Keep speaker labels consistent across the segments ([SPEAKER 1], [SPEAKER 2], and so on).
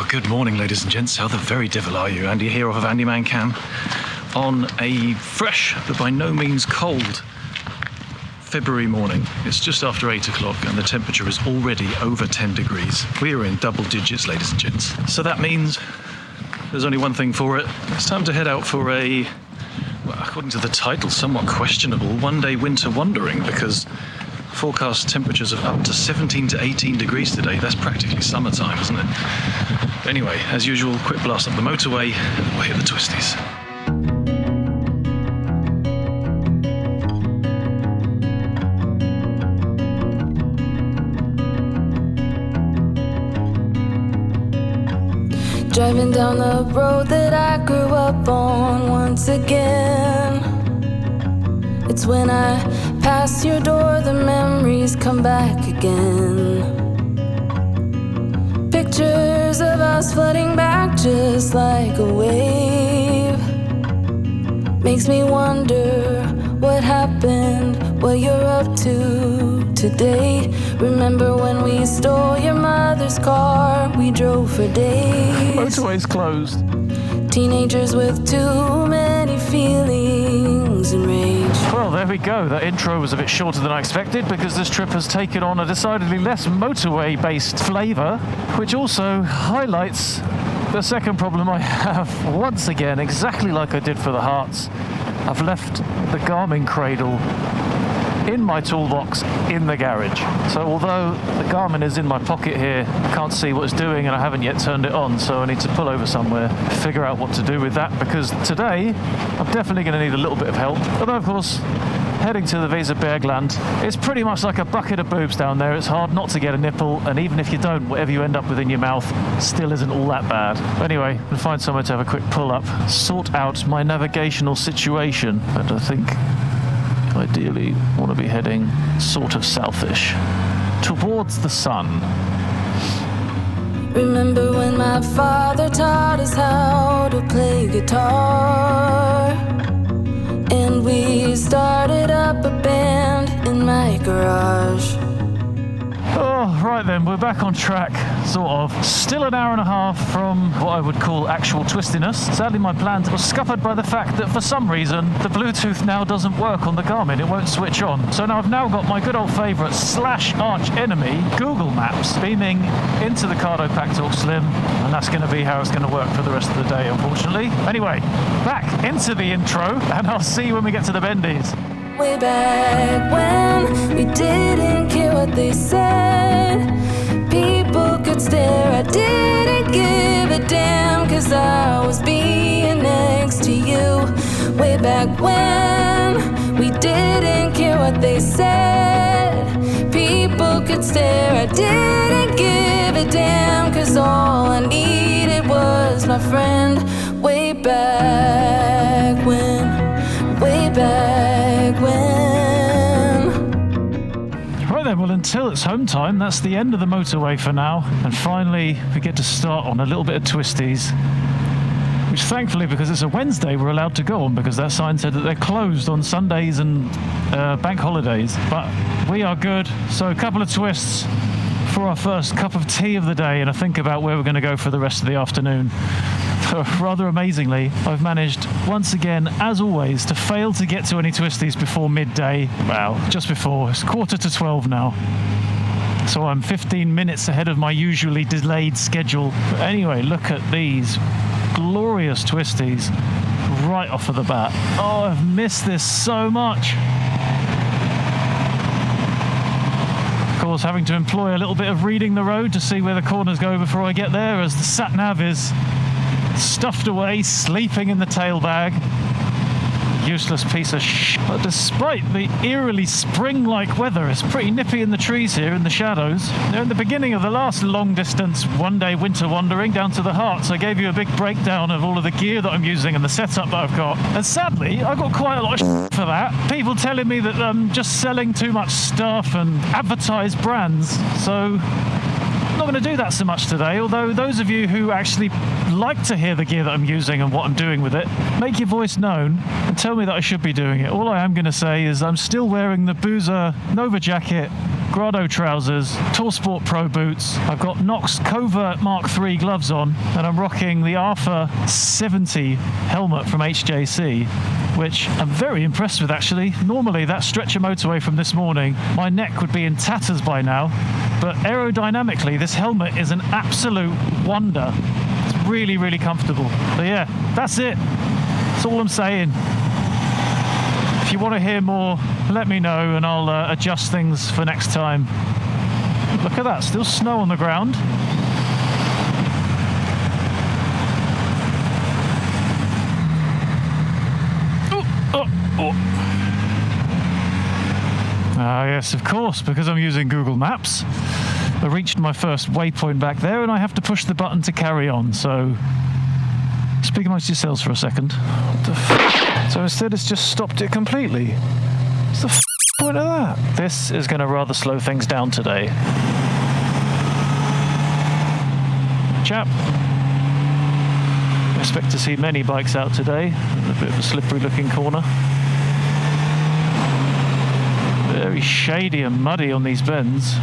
[SPEAKER 1] Well, good morning, ladies and gents. How the very devil are you? Andy here off of AndyManCam on a fresh but by no means cold February morning. It's just after 8 o'clock and the temperature is already over 10 degrees. We are in double digits, ladies and gents. So that means there's only one thing for it. It's time to head out for a, well, according to the title, somewhat questionable one-day winter wandering, because forecast temperatures of up to 17 to 18 degrees today. That's practically summertime, isn't it? But anyway, as usual, quick blast up the motorway and we'll hit the twisties.
[SPEAKER 2] Driving down the road that I grew up on once again. It's when I pass your door, the memories come back again. Pictures of us flooding back just like a wave. Makes me wonder what happened, what you're up to today. Remember when we stole your mother's car, we drove for days.
[SPEAKER 1] Motorway's closed.
[SPEAKER 2] Teenagers with too many feelings and rage.
[SPEAKER 1] Well, there we go. That intro was a bit shorter than I expected because this trip has taken on a decidedly less motorway-based flavour, which also highlights the second problem I have. Once again, exactly like I did for the Hearts, I've left the Garmin cradle in my toolbox in the garage. So although the Garmin is in my pocket here, I can't see what it's doing and I haven't yet turned it on, so I need to pull over somewhere, figure out what to do with that, because today I'm definitely going to need a little bit of help. Although of course, heading to the Weserbergland, it's pretty much like a bucket of boobs down there. It's hard not to get a nipple, and even if you don't, whatever you end up with in your mouth still isn't all that bad. But anyway, we'll find somewhere to have a quick pull up, sort out my navigational situation, and I think ideally want to be heading sort of southish towards the sun.
[SPEAKER 2] Remember when my father taught us how to play guitar, and we started up a band in my garage.
[SPEAKER 1] Oh, right then, we're back on track, sort of. Still an hour and a half from what I would call actual twistiness. Sadly, my plans were scuppered by the fact that for some reason, the Bluetooth now doesn't work on the Garmin. It won't switch on. So now I've got my good old favourite / arch enemy, Google Maps, beaming into the Cardo Packtalk Slim, and that's going to be how it's going to work for the rest of the day, unfortunately. Anyway, back into the intro, and I'll see you when we get to the bendies.
[SPEAKER 2] Way back when we didn't care what they said. People could stare, I didn't give a damn, cause I was being next to you. Way back when we didn't care what they said. People could stare, I didn't give a damn, cause all I needed was my friend. Way back when, way back when.
[SPEAKER 1] Right then, well, until it's home time, that's the end of the motorway for now. And finally, we get to start on a little bit of twisties, which thankfully, because it's a Wednesday, we're allowed to go on, because that sign said that they're closed on Sundays and bank holidays. But we are good. So a couple of twists for our first cup of tea of the day, and a think about where we're going to go for the rest of the afternoon. Rather amazingly, I've managed once again, as always, to fail to get to any twisties before midday. Well, just before. It's 11:45 now. So I'm 15 minutes ahead of my usually delayed schedule. But anyway, look at these glorious twisties right off of the bat. Oh, I've missed this so much. Of course, having to employ a little bit of reading the road to see where the corners go before I get there, as the sat-nav is stuffed away, sleeping in the tail bag. Useless piece of But despite the eerily spring-like weather, it's pretty nippy in the trees here in the shadows. Now, in the beginning of the last long-distance one-day winter wandering down to the Hearts, I gave you a big breakdown of all of the gear that I'm using and the setup that I've got. And sadly, I got quite a lot of for that. People telling me that I'm just selling too much stuff and advertised brands. So I'm not going to do that so much today, although those of you who actually like to hear the gear that I'm using and what I'm doing with it, make your voice known and tell me that I should be doing it. All I am going to say is I'm still wearing the Büse Nova jacket, Cardo trousers, Toursport Pro boots. I've got Knox Covert Mark III gloves on, and I'm rocking the Alpha 70 helmet from HJC, which I'm very impressed with actually. Normally that stretch of motorway from this morning, my neck would be in tatters by now, but aerodynamically this helmet is an absolute wonder. It's really, really comfortable. So yeah, that's it. That's all I'm saying. If you want to hear more, let me know and I'll adjust things for next time. Look at that, still snow on the ground. Ah, yes, of course, because I'm using Google Maps. I reached my first waypoint back there and I have to push the button to carry on, so speak amongst yourselves for a second. What the f? So instead it's just stopped it completely. What's the f point of that? This is going to rather slow things down today. Chap. I expect to see many bikes out today. A bit of a slippery looking corner. Very shady and muddy on these bends.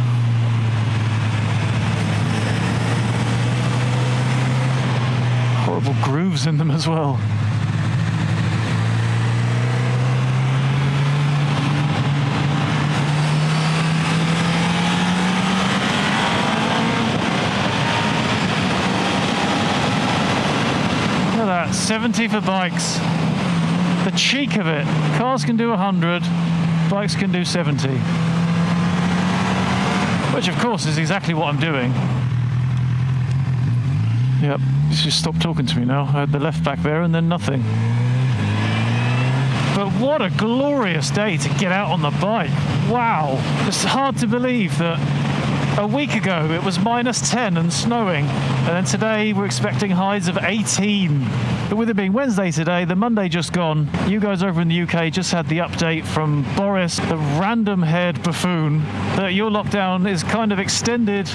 [SPEAKER 1] Horrible grooves in them as well. Look at that, 70 for bikes. The cheek of it. Cars can do 100. Bikes can do 70, which of course is exactly what I'm doing. Yep, just stop talking to me now. I had the left back there and then nothing. But what a glorious day to get out on the bike. Wow, it's hard to believe that a week ago it was -10 and snowing, and then today we're expecting highs of 18. But with it being Wednesday today, the Monday just gone, you guys over in the UK just had the update from Boris, the random-haired buffoon, that your lockdown is kind of extended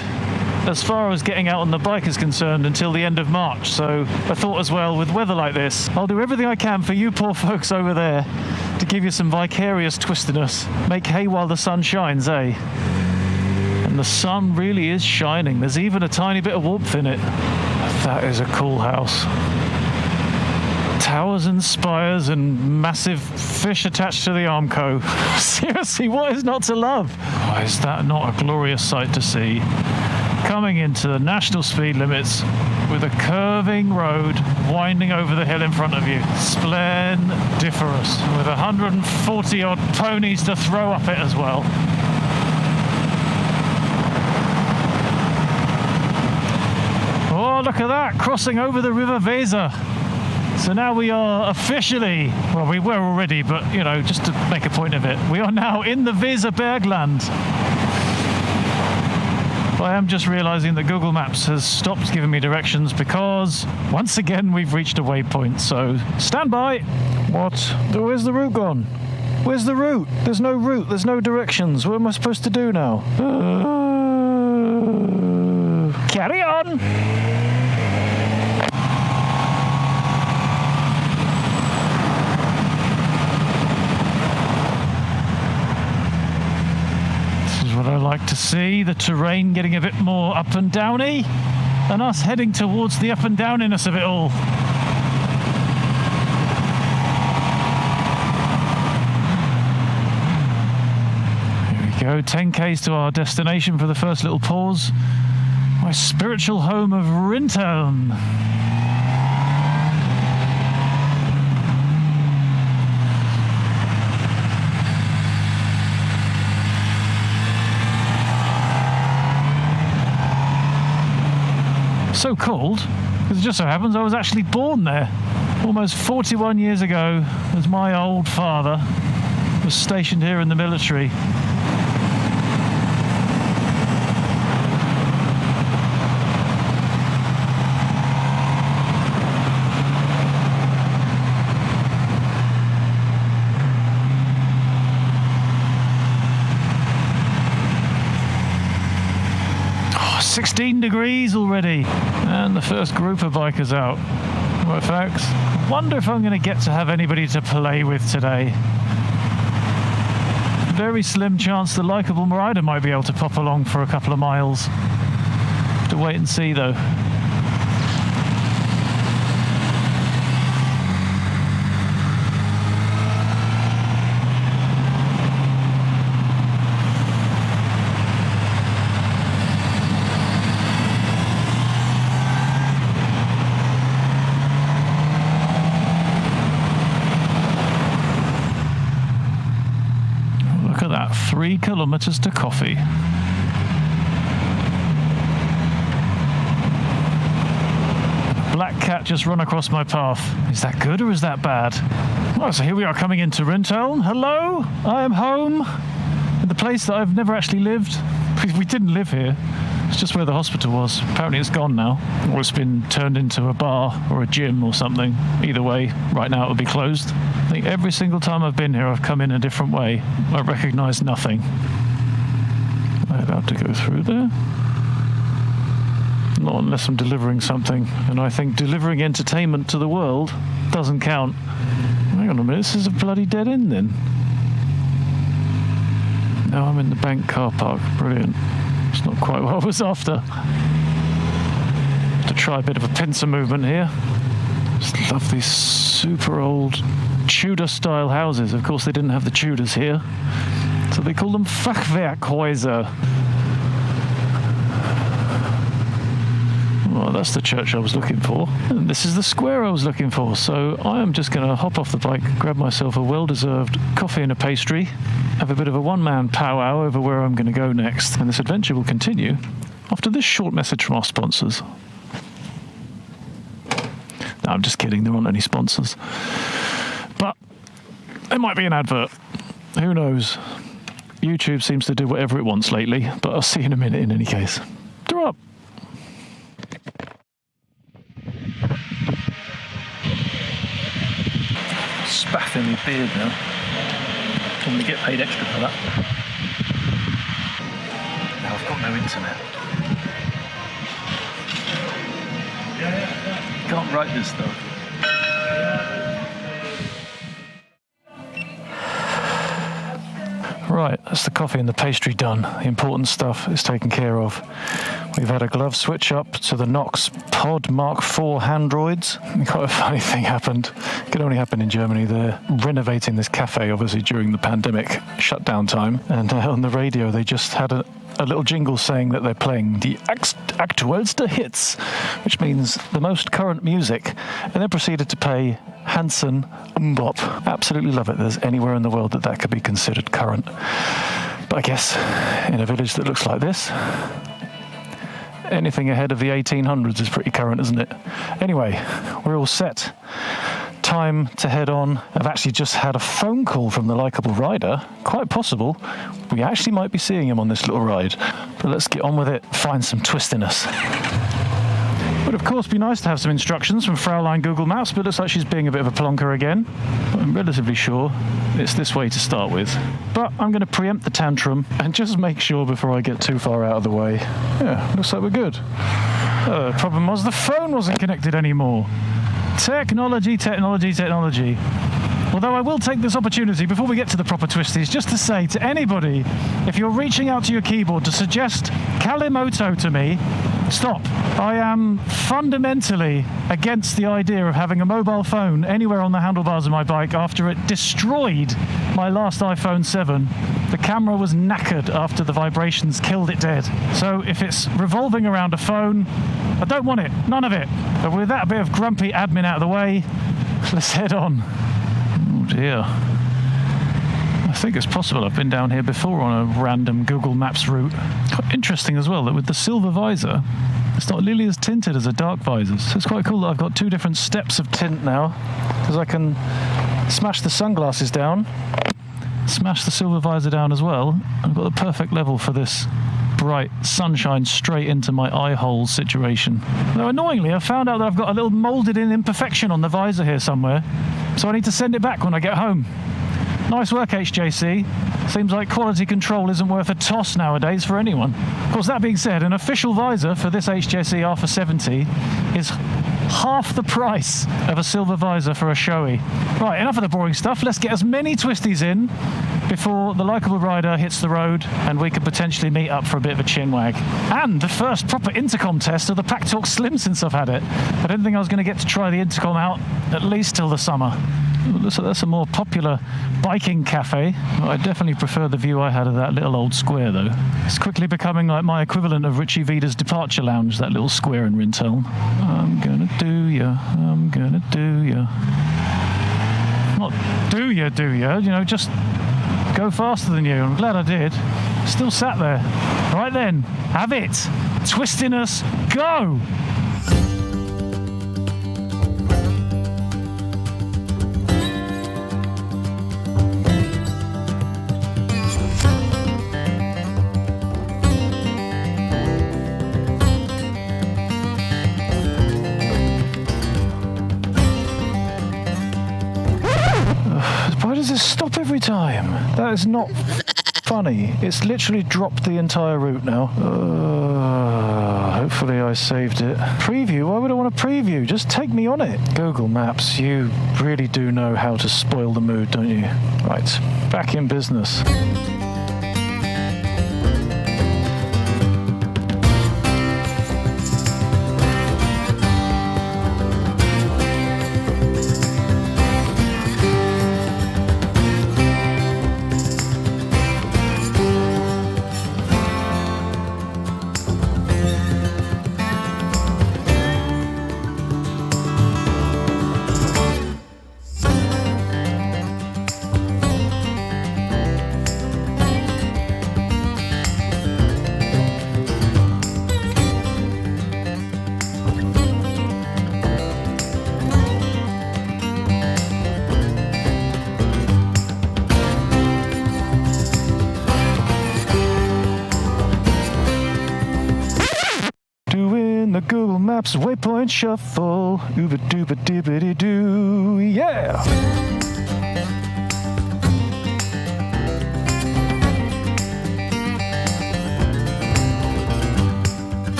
[SPEAKER 1] as far as getting out on the bike is concerned until the end of March. So I thought as well, with weather like this, I'll do everything I can for you poor folks over there to give you some vicarious twistiness. Make hay while the sun shines, eh? And the sun really is shining. There's even a tiny bit of warmth in it. That is a cool house. Towers and spires and massive fish attached to the Armco. Seriously, what is not to love? Why is that not a glorious sight to see? Coming into the national speed limits with a curving road winding over the hill in front of you. Splendiferous. With 140 odd ponies to throw up it as well. Oh, look at that, crossing over the River Visor. So now we are officially, well, we were already, but, you know, just to make a point of it, we are now in the Weserbergland. I am just realizing that Google Maps has stopped giving me directions because, once again, we've reached a waypoint. So, stand by. What? Where's the route gone? Where's the route? There's no route. There's no directions. What am I supposed to do now? Carry on. What I like to see, the terrain getting a bit more up and downy, and us heading towards the up and downiness of it all. Here we go, 10k's to our destination for the first little pause. My spiritual home of Rinteln. So called, because it just so happens I was actually born there almost 41 years ago, as my old father was stationed here in the military. Oh, 16 degrees already, and the first group of bikers out. Right, folks, wonder if I'm going to get to have anybody to play with today. very slim chance the Likeable Rider might be able to pop along for a couple of miles. Have to wait and see though. Look at that, 3 kilometers to coffee. Black cat just run across my path. Is that good or is that bad? Well, so here we are coming into Rinteln. Hello, I am home. In the place that I've never actually lived. We didn't live here. It's just where the hospital was. Apparently it's gone now. Or it's been turned into a bar or a gym or something. Either way, right now it will be closed. I think every single time I've been here, I've come in a different way. I recognise nothing. Am I allowed to go through there? Not unless I'm delivering something. And I think delivering entertainment to the world doesn't count. Hang on a minute, this is a bloody dead end then. Now I'm in the bank car park. Brilliant. It's not quite what I was after. To try a bit of a pincer movement here. Just love these super old Tudor-style houses. Of course, they didn't have the Tudors here, so they call them Fachwerkhäuser. Well, that's the church I was looking for. And this is the square I was looking for. So I am just going to hop off the bike, grab myself a well-deserved coffee and a pastry, have a bit of a one-man powwow over where I'm going to go next. And this adventure will continue after this short message from our sponsors. No, I'm just kidding. There aren't any sponsors. But there might be an advert. Who knows? YouTube seems to do whatever it wants lately. But I'll see you in a minute in any case. Throw up. Spaffing my beard now. I'm going to get paid extra for that. Now I've got no internet. Can't write this stuff. Right, that's the coffee and the pastry done. The important stuff is taken care of. We've had a glove switch up to the Knox Pod Mark IV Handroids. Quite a funny thing happened. It could only happen in Germany. They're renovating this cafe, obviously, during the pandemic shutdown time. And on the radio, they just had a little jingle saying that they're playing the aktuellste hits, which means the most current music, and then proceeded to play Hansen Umbop. Absolutely love it. There's anywhere in the world that could be considered current. But I guess in a village that looks like this, anything ahead of the 1800s is pretty current, isn't it? Anyway, we're all set. Time to head on. I've actually just had a phone call from the Likeable Rider. Quite possible we actually might be seeing him on this little ride. But let's get on with it, find some twistiness. Would of course be nice to have some instructions from Fraulein Google Maps, but it looks like she's being a bit of a plonker again. But I'm relatively sure it's this way to start with. But I'm going to preempt the tantrum and just make sure before I get too far out of the way. Yeah, looks like we're good. The problem was the phone wasn't connected anymore. Technology. Although I will take this opportunity before we get to the proper twisties just to say to anybody, if you're reaching out to your keyboard to suggest Kalimoto to me, stop. I am fundamentally against the idea of having a mobile phone anywhere on the handlebars of my bike after it destroyed my last iPhone 7. The camera was knackered after the vibrations killed it dead. So if it's revolving around a phone, I don't want it. None of it. But with that bit of grumpy admin out of the way, let's head on. Oh dear. I think it's possible I've been down here before on a random Google Maps route. Quite interesting as well that with the silver visor, it's not nearly as tinted as a dark visor. So it's quite cool that I've got two different steps of tint now, because I can smash the sunglasses down, smash the silver visor down as well. I've got the perfect level for this bright sunshine straight into my eye hole situation. Though annoyingly, I found out that I've got a little moulded in imperfection on the visor here somewhere, so I need to send it back when I get home. Nice work, HJC. Seems like quality control isn't worth a toss nowadays for anyone. Of course, that being said, an official visor for this HJC R for 70 is half the price of a silver visor for a showy. Right, enough of the boring stuff. Let's get as many twisties in before the Likeable Rider hits the road and we could potentially meet up for a bit of a chin wag. And the first proper intercom test of the Packtalk Slim since I've had it. I didn't think I was going to get to try the intercom out at least till the summer. Looks like that's a more popular biking cafe. I definitely prefer the view I had of that little old square though. It's quickly becoming like my equivalent of Richie Vida's departure lounge, that little square in Rinteln. I'm gonna do ya, I'm gonna do ya. Not do ya, you know, just go faster than you. I'm glad I did. Still sat there. Right then, have it. Twistiness, go! Why does this stop every time? That is not funny. It's literally dropped the entire route now. Hopefully I saved it. Preview? Why would I want to preview? Just take me on it. Google Maps, you really do know how to spoil the mood, don't you? Right, back in business. The Google Maps waypoint shuffle. Ooba dooba dibbity doo. Yeah!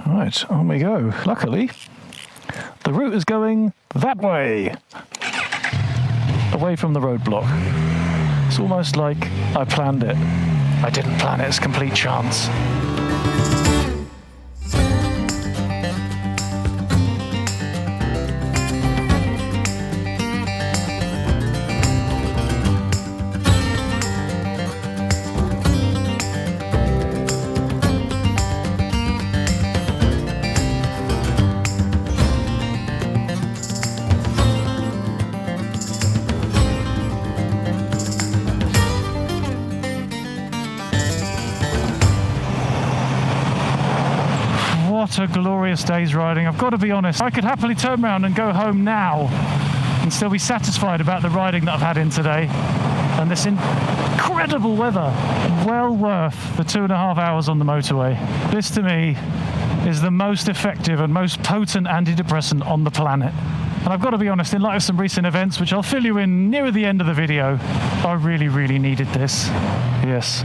[SPEAKER 1] Right, on we go. Luckily, the route is going that way, away from the roadblock. It's almost like I planned it. I didn't plan it, it's complete chance. What a glorious day's riding. I've got to be honest, I could happily turn around and go home now and still be satisfied about the riding that I've had in today. And this incredible weather, well worth the 2.5 hours on the motorway. This to me is the most effective and most potent antidepressant on the planet. And I've got to be honest, in light of some recent events, which I'll fill you in nearer the end of the video, I really, really needed this. Yes,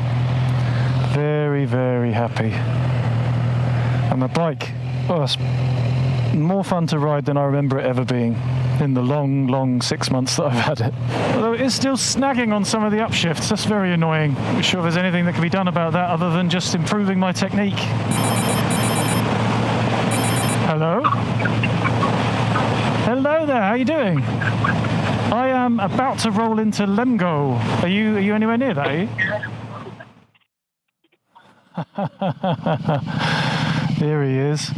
[SPEAKER 1] very, very happy. And the bike, oh, it's more fun to ride than I remember it ever being in the long, long 6 months that I've had it. Although it is still snagging on some of the upshifts, that's very annoying. I'm not sure if there's anything that can be done about that other than just improving my technique. Hello? Hello there, how you doing? I am about to roll into Lemgo. Are you anywhere near that, are you? There he is.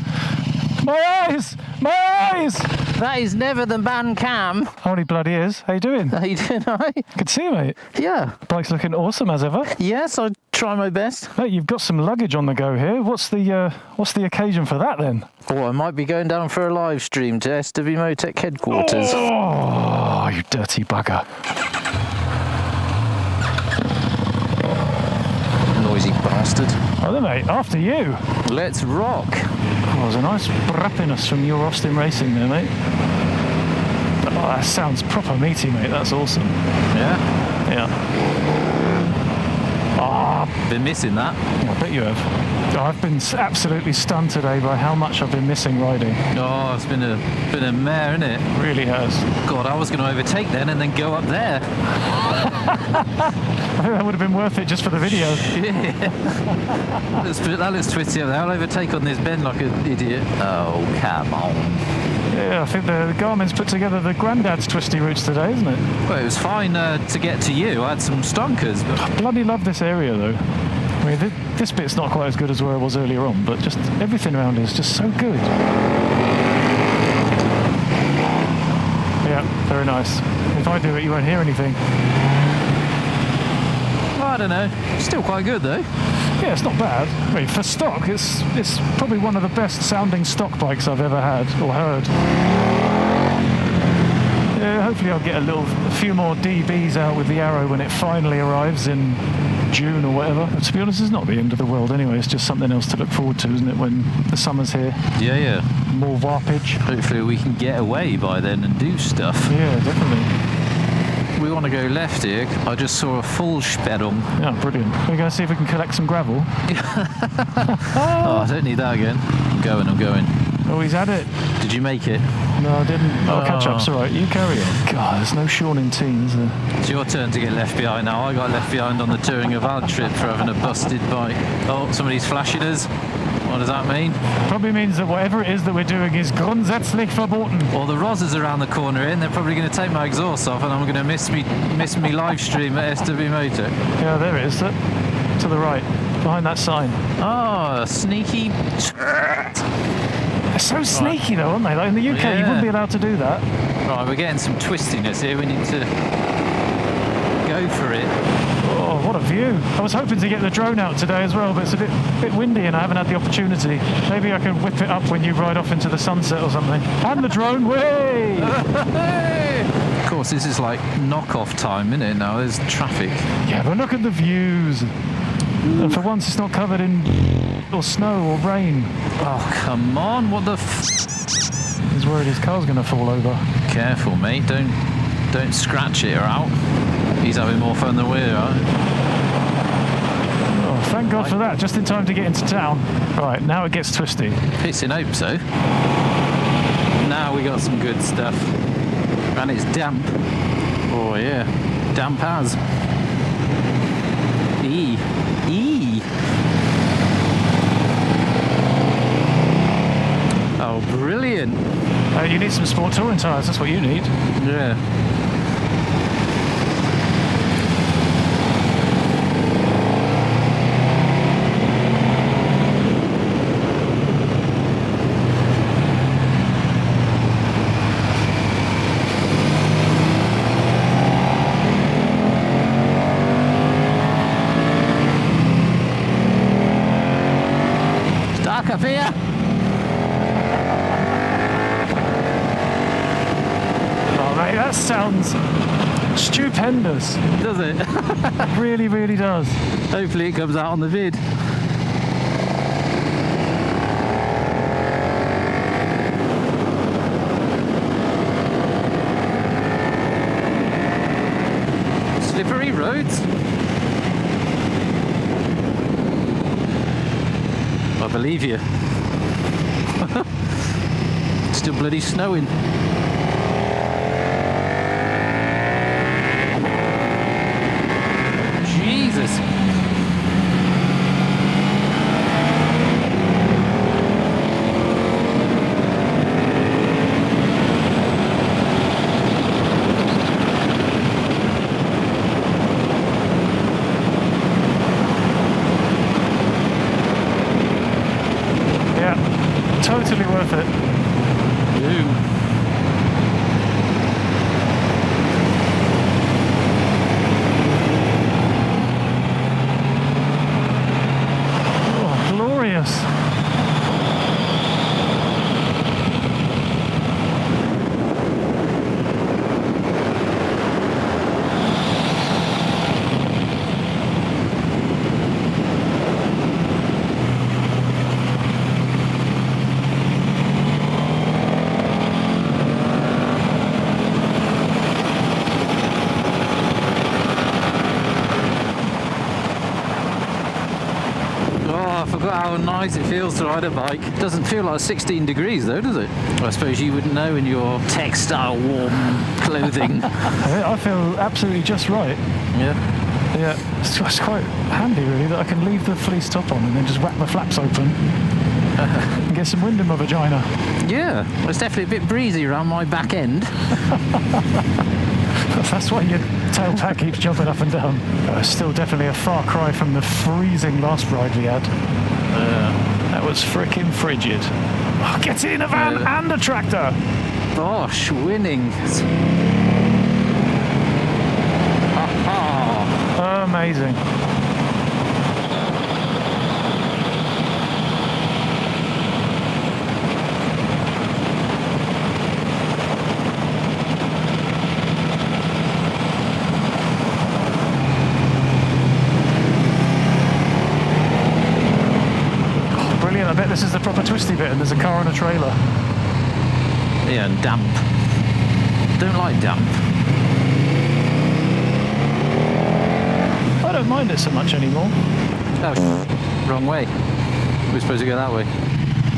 [SPEAKER 1] My eyes! My eyes!
[SPEAKER 3] That is never the ManCam.
[SPEAKER 1] Holy bloody is. How you doing?
[SPEAKER 3] How you doing, alright?
[SPEAKER 1] Good to see you, mate.
[SPEAKER 3] Yeah.
[SPEAKER 1] Bike's looking awesome as ever.
[SPEAKER 3] Yes, I try my best.
[SPEAKER 1] Mate, you've got some luggage on the go here. What's the occasion for that then?
[SPEAKER 3] Oh, I might be going down for a live stream to SW Motec headquarters.
[SPEAKER 1] Oh, Oh, you dirty bugger.
[SPEAKER 4] Noisy bastard.
[SPEAKER 1] Oh, then, mate, after you.
[SPEAKER 4] Let's rock.
[SPEAKER 1] Oh, there's a nice rappiness from your Austin Racing there, mate. Oh, that sounds proper meaty, mate. That's awesome.
[SPEAKER 4] Yeah?
[SPEAKER 1] Yeah.
[SPEAKER 4] Been missing that.
[SPEAKER 1] I bet you have. Oh, I've been absolutely stunned today by how much I've been missing riding.
[SPEAKER 4] Oh, it's been a mare, innit?
[SPEAKER 1] It really has.
[SPEAKER 4] God, I was going to overtake then and then go up there.
[SPEAKER 1] I think that would have been worth it just for the video.
[SPEAKER 4] Yeah. That looks twisty up there. I'll overtake on this bend like an idiot. Oh, come on.
[SPEAKER 1] Yeah, I think the Garmin's put together the Grandad's twisty routes today, isn't it?
[SPEAKER 4] Well, it was fine to get to you. I had some stonkers. But...
[SPEAKER 1] I bloody love this area, though. I mean, this bit's not quite as good as where I was earlier on, but just everything around is just so good. Yeah, very nice. If I do it, you won't hear anything.
[SPEAKER 4] Well, I don't know. Still quite good, though.
[SPEAKER 1] Yeah, it's not bad. I mean, for stock, it's probably one of the best sounding stock bikes I've ever had or heard. Yeah, hopefully I'll get a few more DBs out with the Arrow when it finally arrives in June or whatever. But to be honest, it's not the end of the world anyway. It's just something else to look forward to, isn't it, when the summer's here?
[SPEAKER 4] Yeah, yeah.
[SPEAKER 1] More warpage.
[SPEAKER 4] Hopefully we can get away by then and do stuff.
[SPEAKER 1] Yeah, definitely.
[SPEAKER 4] We want to go left here. I just saw a full Sperrung.
[SPEAKER 1] Yeah, brilliant. We're going to see if we can collect some gravel.
[SPEAKER 4] Oh, I don't need that again. I'm going.
[SPEAKER 1] Oh, he's had it.
[SPEAKER 4] Did you make it?
[SPEAKER 1] No, I didn't. I'll catch up. It's all right. You carry on. God, there's no Sean in teens there.
[SPEAKER 4] It's your turn to get left behind now. I got left behind on the Touring of Ad trip for having a busted bike. Oh, somebody's flashing us. What does that mean?
[SPEAKER 1] Probably means that whatever it is that we're doing is grundsätzlich verboten.
[SPEAKER 4] Well, the Rozzers around the corner here, and they're probably going to take my exhaust off, and I'm going to miss me live stream at SW Motor.
[SPEAKER 1] Yeah, there it is. To the right, behind that sign.
[SPEAKER 4] Oh, sneaky.
[SPEAKER 1] They're so sneaky though, aren't they? Like in the UK, you wouldn't be allowed to do that.
[SPEAKER 4] Right, we're getting some twistiness here. We need to go for it.
[SPEAKER 1] Oh, what a view. I was hoping to get the drone out today as well, but it's a bit windy and I haven't had the opportunity. Maybe I can whip it up when you ride off into the sunset or something. And the drone, way!
[SPEAKER 4] Of course, this is like knock-off time, isn't it? Now there's traffic.
[SPEAKER 1] Yeah, but look at the views. And for once, it's not covered in or snow or rain.
[SPEAKER 4] Oh, come on! What the?
[SPEAKER 1] He's worried his car's going to fall over.
[SPEAKER 4] Careful, mate. Don't scratch it or out. He's having more fun than we are.
[SPEAKER 1] Oh, thank God for that. Just in time to get into town. Right, now it gets twisty.
[SPEAKER 4] Pissing hope so. Now we got some good stuff. And it's damp. Oh yeah, damp as. E. Oh, brilliant.
[SPEAKER 1] You need some sport touring tyres, that's what you need.
[SPEAKER 4] Yeah. Up here.
[SPEAKER 1] Oh mate, that sounds stupendous.
[SPEAKER 4] Does it?
[SPEAKER 1] It really, really does.
[SPEAKER 4] Hopefully it comes out on the vid. Slippery roads. I believe you. Still bloody snowing. Jesus.
[SPEAKER 1] Totally worth it. Oh, glorious.
[SPEAKER 4] nice it feels to ride a bike. Doesn't feel like 16 degrees though, does it? I suppose you wouldn't know in your textile warm clothing.
[SPEAKER 1] I feel absolutely just right.
[SPEAKER 4] Yeah.
[SPEAKER 1] Yeah, it's quite handy really that I can leave the fleece top on and then just whack the flaps open and get some wind in my vagina.
[SPEAKER 4] Yeah, it's definitely a bit breezy around my back end.
[SPEAKER 1] That's why your tailpack keeps jumping up and down. Still definitely a far cry from the freezing last ride we had. That was frickin' frigid. Oh, get in a van and a tractor!
[SPEAKER 4] Gosh, winning.
[SPEAKER 1] Amazing. Oh, brilliant. I bet this is the proper twisty bit and there's a car on a trailer.
[SPEAKER 4] Yeah, and damp. Don't like damp.
[SPEAKER 1] I don't mind it so much anymore.
[SPEAKER 4] Oh, wrong way. We're supposed to go that way.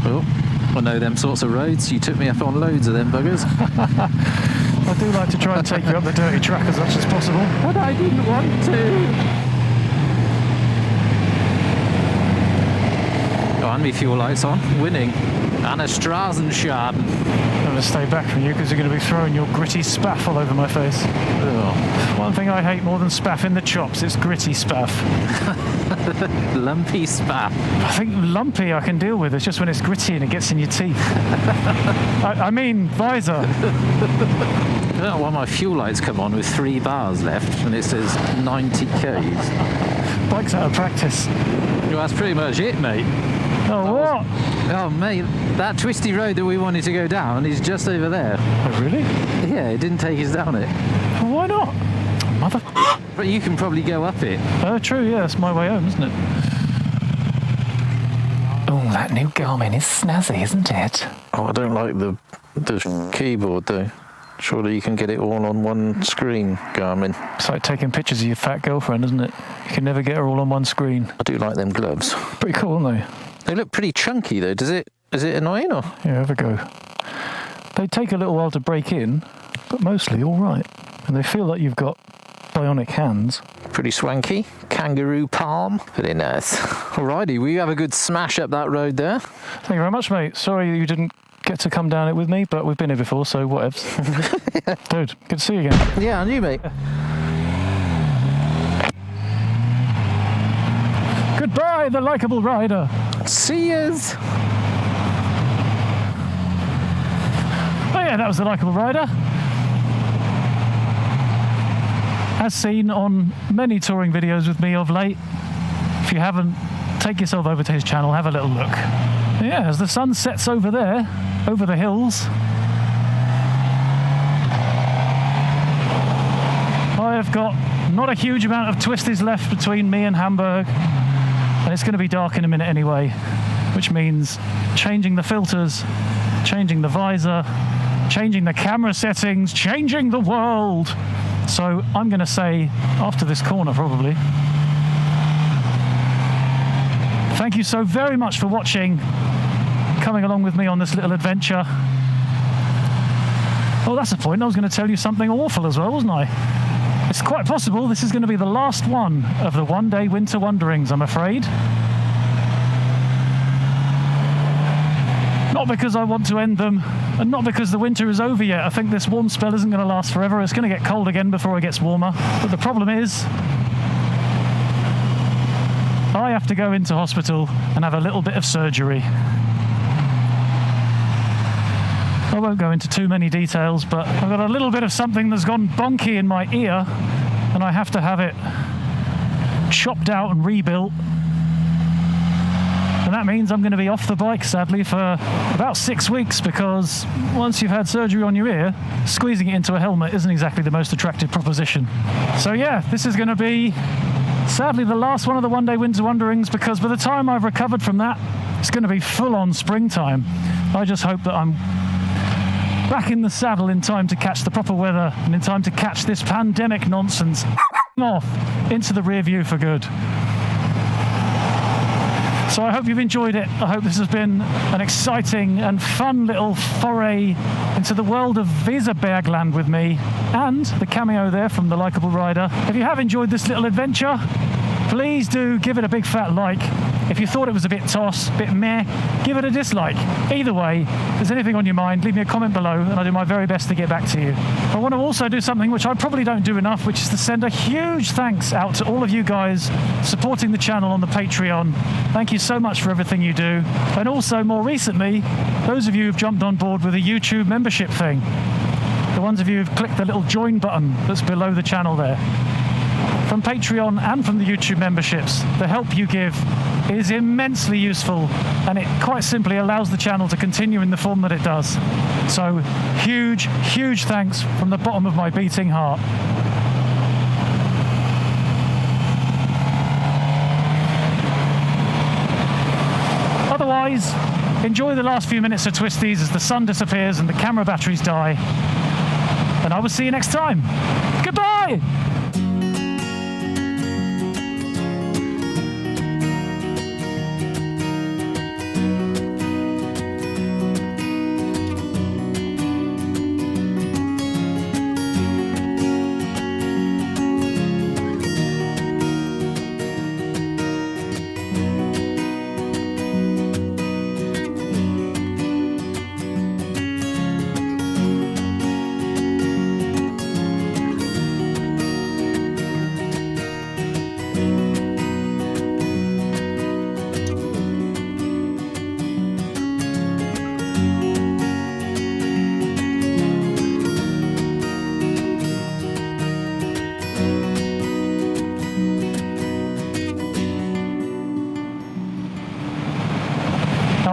[SPEAKER 4] Oh, I know them sorts of roads. You took me up on loads of them buggers.
[SPEAKER 1] I do like to try and take you up the dirty track as much as possible.
[SPEAKER 4] But I didn't want to. Oh, and me fuel lights on. Winning. Anna Straßenschaden.
[SPEAKER 1] I'm going to stay back from you because you're going to be throwing your gritty spaff all over my face.
[SPEAKER 4] Oh.
[SPEAKER 1] One thing I hate more than spaff in the chops, it's gritty spaff.
[SPEAKER 4] Lumpy spaff.
[SPEAKER 1] I think lumpy I can deal with, it's just when it's gritty and it gets in your teeth. I mean, Visor.
[SPEAKER 4] I don't know why my fuel lights come on with 3 bars left and it says 90 Ks.
[SPEAKER 1] Bike's out of practice.
[SPEAKER 4] Well, that's pretty much it, mate.
[SPEAKER 1] Oh, what?
[SPEAKER 4] Oh, mate, that twisty road that we wanted to go down is just over there.
[SPEAKER 1] Oh, really?
[SPEAKER 4] Yeah, it didn't take us down it.
[SPEAKER 1] Well, why not? Mother...
[SPEAKER 4] But you can probably go up it.
[SPEAKER 1] Oh, true, yeah, that's my way home, isn't it? Oh, that new Garmin is snazzy, isn't it?
[SPEAKER 3] Oh, I don't like the keyboard though. Surely you can get it all on one screen, Garmin.
[SPEAKER 1] It's like taking pictures of your fat girlfriend, isn't it? You can never get her all on one screen.
[SPEAKER 3] I do like them gloves.
[SPEAKER 1] Pretty cool, aren't they?
[SPEAKER 3] They look pretty chunky though. Is it annoying or?
[SPEAKER 1] Yeah, have a go. They take a little while to break in, but mostly all right. And they feel like you've got bionic hands.
[SPEAKER 3] Pretty swanky. Kangaroo palm. Pretty nice.
[SPEAKER 4] Alrighty, we have a good smash up that road there.
[SPEAKER 1] Thank you very much, mate. Sorry you didn't get to come down it with me, but we've been here before, so whatevs. Dude, good to see you again.
[SPEAKER 3] Yeah, and you, mate.
[SPEAKER 1] Goodbye, the Likeable Rider.
[SPEAKER 3] See yous.
[SPEAKER 1] Oh yeah, that was the Likeable Rider. As seen on many touring videos with me of late. If you haven't, take yourself over to his channel, have a little look. Yeah, as the sun sets over there, over the hills, I have got not a huge amount of twisties left between me and Hamburg, and it's going to be dark in a minute anyway, which means changing the filters, changing the visor, changing the camera settings, changing the world. So I'm going to say, after this corner probably, thank you so very much for watching, coming along with me on this little adventure. Oh, that's the point. I was going to tell you something awful as well, wasn't I? It's quite possible this is going to be the last one of the one-day winter wanderings, I'm afraid. Not because I want to end them, and not because the winter is over yet. I think this warm spell isn't going to last forever. It's going to get cold again before it gets warmer. But the problem is, I have to go into hospital and have a little bit of surgery. I won't go into too many details, but I've got a little bit of something that's gone bonky in my ear, and I have to have it chopped out and rebuilt. And that means I'm going to be off the bike, sadly, for about 6 weeks, because once you've had surgery on your ear, squeezing it into a helmet isn't exactly the most attractive proposition. So yeah, this is going to be, sadly, the last one of the one-day winter wanderings, because by the time I've recovered from that, it's going to be full-on springtime. I just hope that I'm back in the saddle in time to catch the proper weather and in time to catch this pandemic nonsense off into the rear view for good. So I hope you've enjoyed it. I hope this has been an exciting and fun little foray into the world of Weserbergland with me, and the cameo there from the Likeable Rider. If you have enjoyed this little adventure, please do give it a big fat like. If you thought it was a bit toss, a bit meh, give it a dislike. Either way, if there's anything on your mind, leave me a comment below and I'll do my very best to get back to you. I want to also do something which I probably don't do enough, which is to send a huge thanks out to all of you guys supporting the channel on the Patreon. Thank you so much for everything you do. And also, more recently, those of you who've jumped on board with a YouTube membership thing. The ones of you who've clicked the little join button that's below the channel there. From Patreon and from the YouTube memberships, the help you give is immensely useful, and it quite simply allows the channel to continue in the form that it does. So huge, huge thanks from the bottom of my beating heart. Otherwise, enjoy the last few minutes of Twisties as the sun disappears and the camera batteries die. And I will see you next time. Goodbye!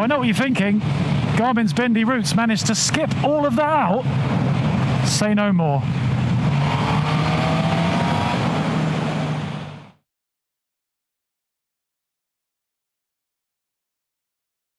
[SPEAKER 1] I know what you're thinking. Garmin's bendy roots managed to skip all of that out. Say no more.